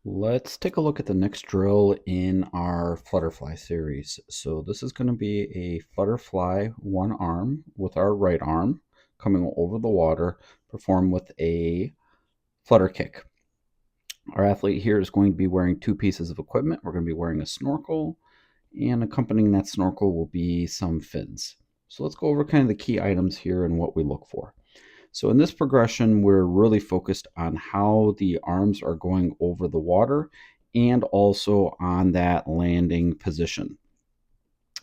Let's take a look at the next drill in our Flutterfly series. So this is going to be a Flutterfly one arm with our right arm coming over the water, performed with a flutter kick. Our athlete here is going to be wearing two pieces of equipment. We're going to be wearing a snorkel, and accompanying that snorkel will be some fins. So let's go over kind of the key items here and what we look for. So in this progression, we're really focused on how the arms are going over the water and also on that landing position.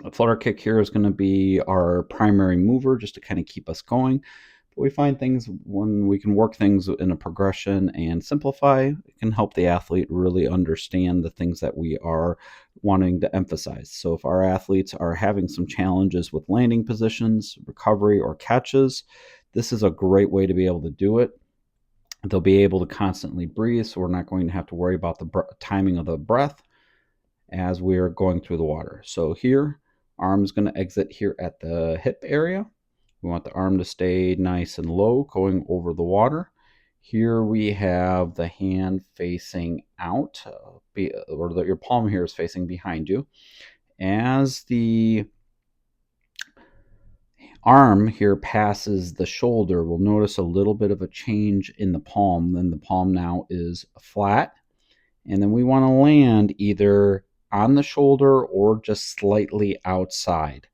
A flutter kick here is going to be our primary mover just to kind of keep us going. But we find things when we can work things in a progression and simplify, it can help the athlete really understand the things that we are wanting to emphasize. So if our athletes are having some challenges with landing positions, recovery, or catches, this is a great way to be able to do it. They'll be able to constantly breathe, so we're not going to have to worry about the timing of the breath as we're going through the water. So here, arm's going to exit here at the hip area. We want the arm to stay nice and low going over the water. Here we have the hand facing out, or your palm here is facing behind you. As the arm here passes the shoulder, we'll notice a little bit of a change in the palm. Then the palm now is flat. And then we want to land either on the shoulder or just slightly outside.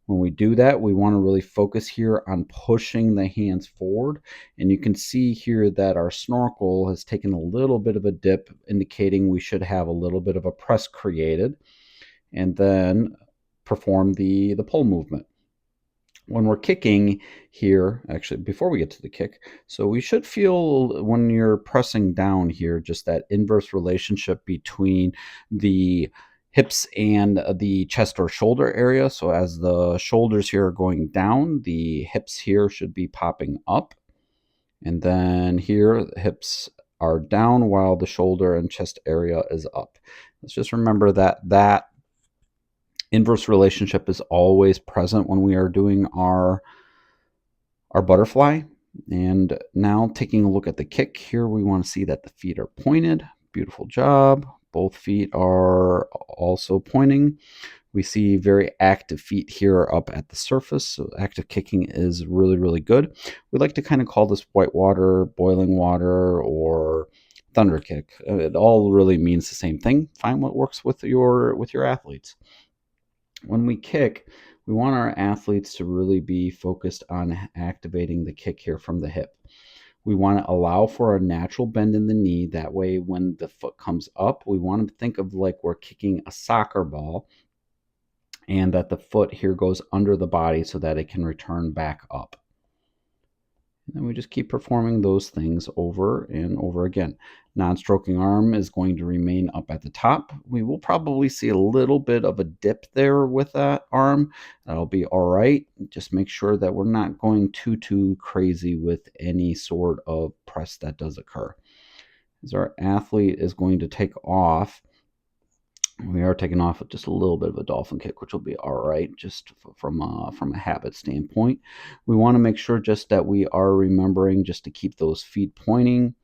When we do that, we want to really focus here on pushing the hands forward. And you can see here that our snorkel has taken a little bit of a dip, indicating we should have a little bit of a press created, and then perform the pull movement. When we're kicking here, actually before we get to the kick, so we should feel when you're pressing down here, just that inverse relationship between the hips and the chest or shoulder area. So as the shoulders here are going down, the hips here should be popping up. And then here, the hips are down while the shoulder and chest area is up. Let's just remember that that inverse relationship is always present when we are doing our butterfly. And now taking a look at the kick here, we want to see that the feet are pointed. Beautiful job. Both feet are also pointing. We see very active feet here up at the surface. So active kicking is really, really good. We like to kind of call this white water, boiling water, or thunder kick. It all really means the same thing. Find what works with your athletes. When we kick, we want our athletes to really be focused on activating the kick here from the hip. We want to allow for a natural bend in the knee. That way, when the foot comes up, we want to think of like we're kicking a soccer ball, and that the foot here goes under the body so that it can return back up. And then we just keep performing those things over and over again. Non-stroking arm is going to remain up at the top. We will probably see a little bit of a dip there with that arm. That'll be all right. Just make sure that we're not going too crazy with any sort of press that does occur. As our athlete is going to take off, we are taking off with just a little bit of a dolphin kick, which will be all right, just from a habit standpoint. We want to make sure just that we are remembering just to keep those feet pointing.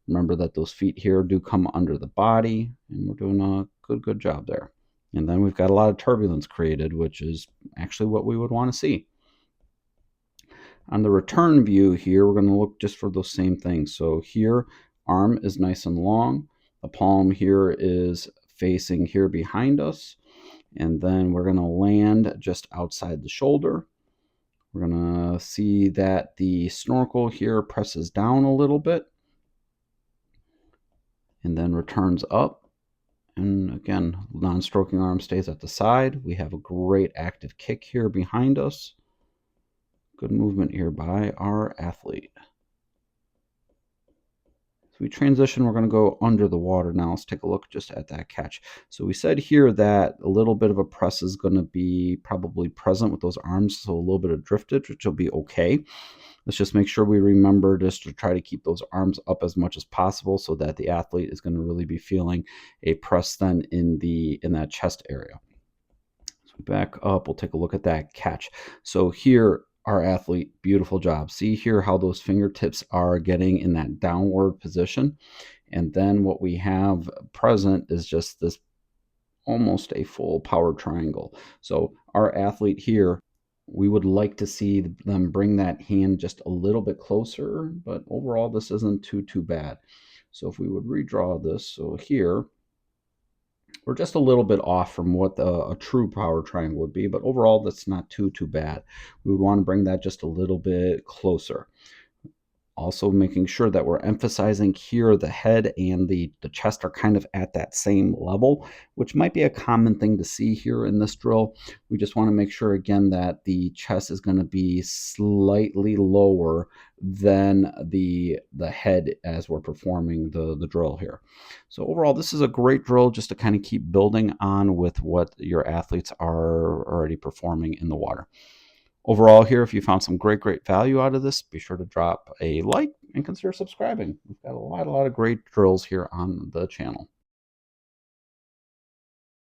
Remember that those feet here do come under the body, and we're doing a good job there. And then we've got a lot of turbulence created, which is actually what we would want to see. On the return view here, we're going to look just for those same things. So here, arm is nice and long. The palm here is facing here behind us, and then we're going to land just outside the shoulder. We're going to see that the snorkel here presses down a little bit and then returns up. And again, non-stroking arm stays at the side. We have a great active kick here behind us. Good movement here by our athlete. We transition, we're going to go under the water now. Let's take a look just at that catch. So we said here that a little bit of a press is going to be probably present with those arms, so a little bit of driftage, which will be okay. Let's just make sure we remember just to try to keep those arms up as much as possible so that the athlete is going to really be feeling a press then in that chest area. So back up, we'll take a look at that catch. So here, Our athlete, beautiful job. See here how those fingertips are getting in that downward position. And then what we have present is just this almost a full power triangle. So our athlete here, we would like to see them bring that hand just a little bit closer, but overall this isn't too bad. So if we would redraw this, so here, we're just a little bit off from what a true power triangle would be, but overall that's not too bad. We would want to bring that just a little bit closer. Also making sure that we're emphasizing here the head and the chest are kind of at that same level, which might be a common thing to see here in this drill. We just want to make sure again that the chest is going to be slightly lower than the head as we're performing the drill here. So overall, this is a great drill just to kind of keep building on with what your athletes are already performing in the water. Overall here, if you found some great value out of this, be sure to drop a like and consider subscribing. We've got a lot of great drills here on the channel.